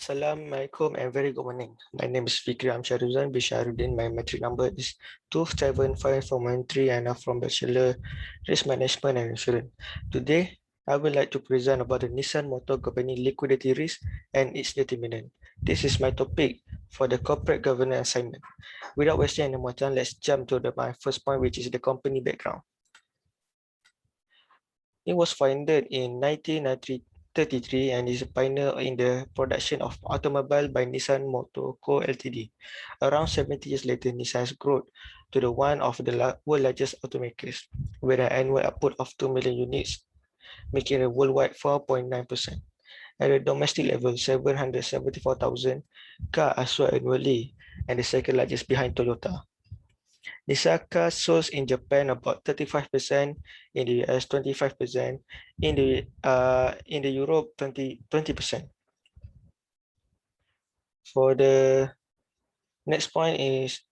Assalamualaikum and very good morning. My name is Fikri Amsyar. My metric number is 2754113 and I'm from Bachelor Risk Management and Insurance. Today, I would like to present about the Nissan Motor Company liquidity risk and its determinant. This is my topic for the corporate governance assignment. Without wasting any more time, let's jump to my first point, which is the company background. It was founded in 1933 and is a pioneer in the production of automobile by Nissan Motor Co. Ltd. Around 70 years later, Nissan has grown to the one of the world's largest automakers, with an annual output of 2 million units, making a worldwide 4.9%. At the domestic level, 774,000 cars are sold annually, and the second largest behind Toyota. Nissan cars sold in Japan about 35%, in the US 25%, in the Europe 20%. For the next point is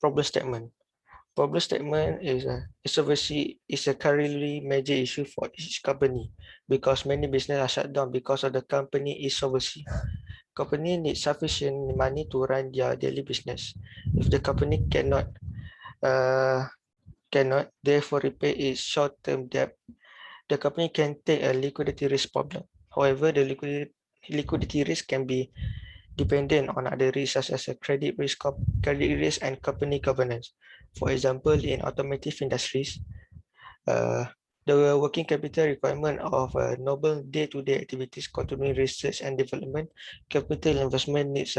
problem statement. Problem statement is a currently major issue for each company because many businesses are shut down because of the company insolvency. Company needs sufficient money to run their daily business. If the company cannot therefore repay its short-term debt, the company can take a liquidity risk problem. However, the liquidity risk can be dependent on other risks such as a credit risk and company governance. For example, in automotive industries, the working capital requirement of noble day-to-day activities, continuing research and development, capital investment needs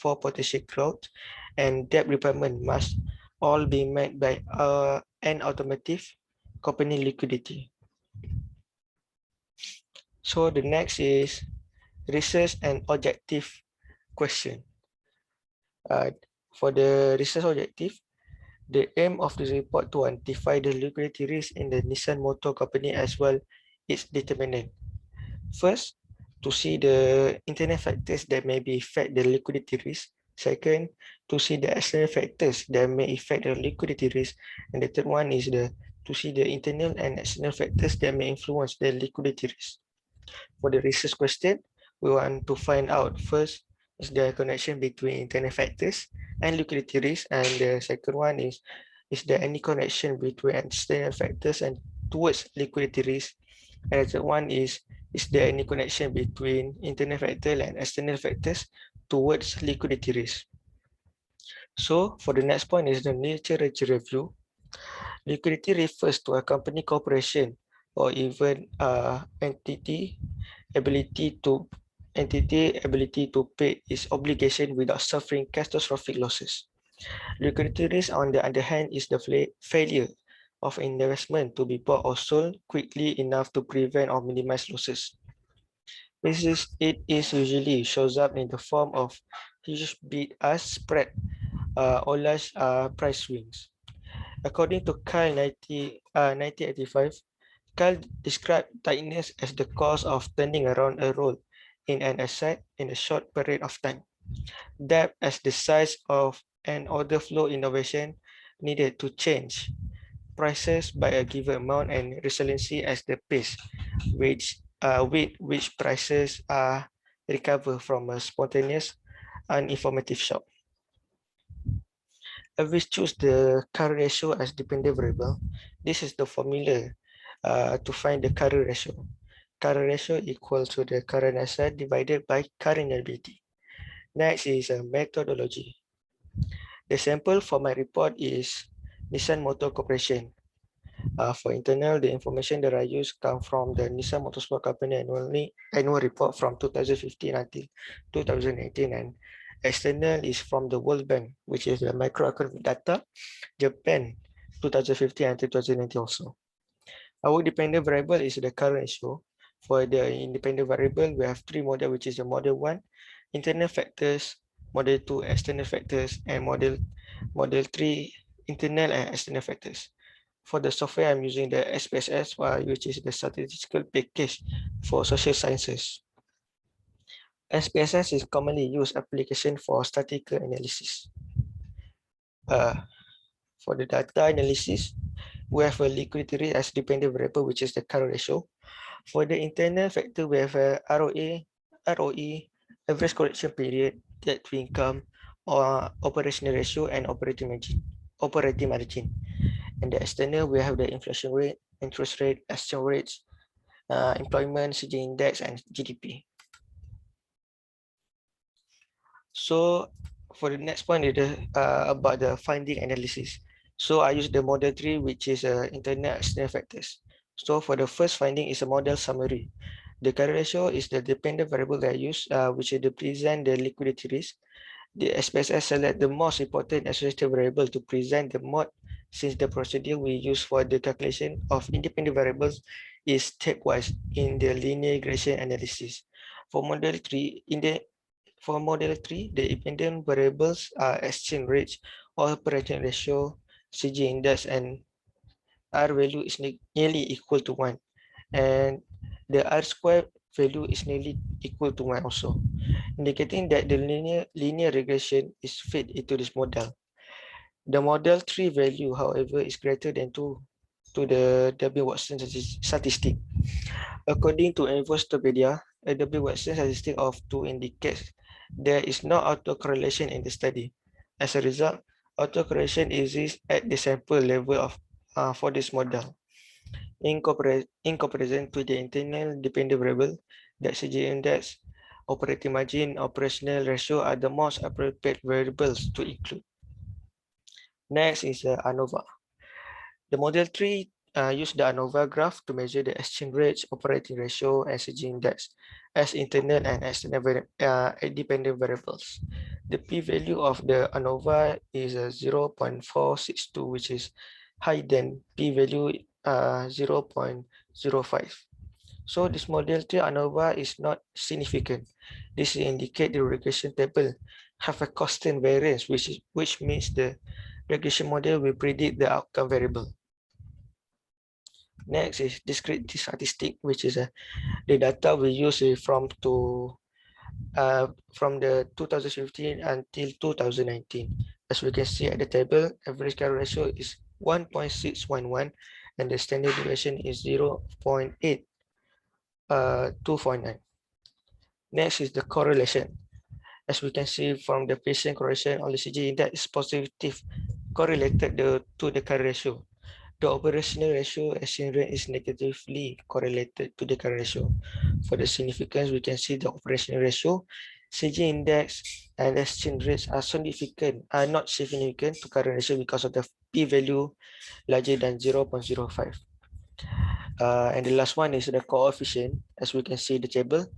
for potential growth, and debt repayment must all be met by an automotive company liquidity. So the next is research and objective question. For the research objective, the aim of this report to identify the liquidity risk in the Nissan Motor Company as well its determinant. First, to see the internal factors that may affect the liquidity risk. Second, to see the external factors that may affect the liquidity risk. And the third one is to see the internal and external factors that may influence the liquidity risk. For the research question, we want to find out first, is there a connection between internal factors and liquidity risk? And the second one is there any connection between external factors and towards liquidity risk? And the third one is there any connection between internal factors and external factors towards liquidity risk? So for the next point is the literature review. Liquidity refers to a company, corporation, or even entity ability to pay its obligation without suffering catastrophic losses. Liquidity risk, on the other hand, is the failure of investment to be bought or sold quickly enough to prevent or minimize losses. It usually shows up in the form of huge bid-ask spread or large price swings. According to Kyle 1985, Kyle described tightness as the cost of turning around a role in an asset in a short period of time. Debt as the size of an order flow innovation needed to change prices by a given amount, and resiliency as the pace with which prices are recover from a spontaneous, uninformative shock. If we choose the current ratio as dependent variable, this is the formula to find the current ratio. Current ratio equals to the current asset divided by current liability. Next is a methodology. The sample for my report is Nissan Motor Corporation. For internal, the information that I use come from the Nissan Motorsport Company annual report from 2015 until 2018, and external is from the World Bank, which is the macroeconomic data, Japan 2015 until 2019 also. Our dependent variable is the current ratio. For the independent variable, we have three models, which is the model 1, internal factors, model 2, external factors, and model 3, internal and external factors. For the software, I'm using the SPSS, which is the statistical package for social sciences. SPSS is commonly used application for statistical analysis. For the data analysis, we have a liquidity risk as dependent variable, which is the current ratio. For the internal factor, we have a ROA, ROE, average correction period, debt to income, or operational ratio, and operating margin. Operating margin. And the external, we have the inflation rate, interest rate, exchange rates, employment, CJ index, and GDP. So for the next point is about the finding analysis. So I use the model 3, which is internal external factors. So for the first finding is a model summary. The current ratio is the dependent variable that I use, which represent the liquidity risk. The SPSS select the most important associated variable to present the mode, since the procedure we use for the calculation of independent variables is stepwise in the linear regression analysis. For model 3, the dependent variables are exchange rates, operating ratio, CG index, and R value is nearly equal to 1. And the R square value is nearly equal to 1 also, indicating that the linear regression is fit into this model. The model 3 value, however, is greater than 2 to the W. Watson statistic. According to Infostopedia, a W. Watson statistic of 2 indicates there is no autocorrelation in the study. As a result, autocorrelation exists at the sample level of for this model. In comparison to the internal dependent variable, the CJ index, operating margin, operational ratio are the most appropriate variables to include. Next is ANOVA. The model 3 use the ANOVA graph to measure the exchange rates, operating ratio, and CG index as internal and external dependent variables. The p-value of the ANOVA is 0.462, which is higher than p-value 0.05. So this model 3 ANOVA is not significant. This indicates the regression table have a constant variance, which means the regression model will predict the outcome variable. Next is discrete statistic, which is the data we use from the 2015 until 2019. As we can see at the table, average current ratio is 1.611 and the standard deviation is 0.8249. Next is the correlation. As we can see from the patient correlation on the CG index is positive correlated to the current ratio. The operational ratio exchange rate is negatively correlated to the current ratio. For the significance, we can see the operational ratio, CG index, and exchange rates are not significant to current ratio because of the p-value larger than 0.05. And the last one is the coefficient. As we can see the table,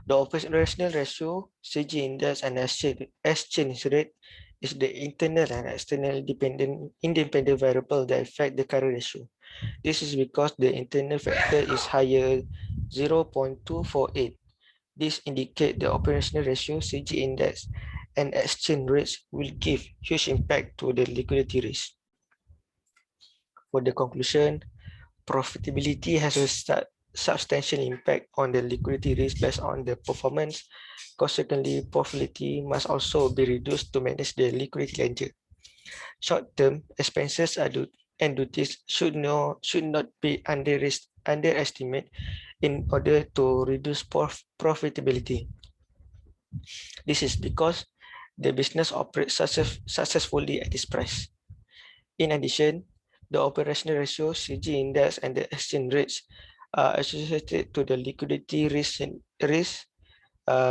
the operational ratio, CG index, and exchange rate is the internal and external independent variable that affect the current ratio. This is because the internal factor is higher 0.248. This indicates the operational ratio, CG index, and exchange rates will give huge impact to the liquidity risk. For the conclusion, profitability has a substantial impact on the liquidity risk based on the performance. Consequently, profitability must also be reduced to manage the liquidity ledger. Short-term expenses and duties should not be underestimated in order to reduce profitability. This is because the business operates successfully at this price. In addition, the operational ratio, CG index, and the exchange rates are associated to the liquidity risk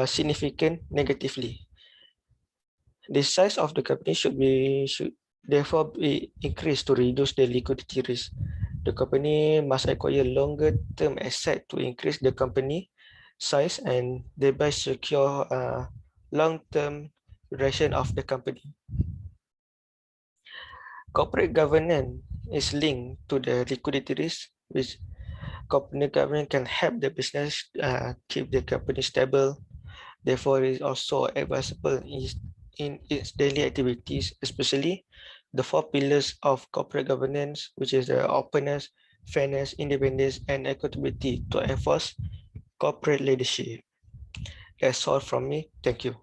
significant negatively. The size of the company should therefore be increased to reduce the liquidity risk. The company must acquire longer-term asset to increase the company size and thereby secure long-term duration of the company. Corporate governance is linked to the liquidity risk, which corporate governance can help the business keep the company stable. Therefore, it is also advisable in its daily activities, especially the 4 pillars of corporate governance, which is the openness, fairness, independence, and accountability to enforce corporate leadership. That's all from me. Thank you.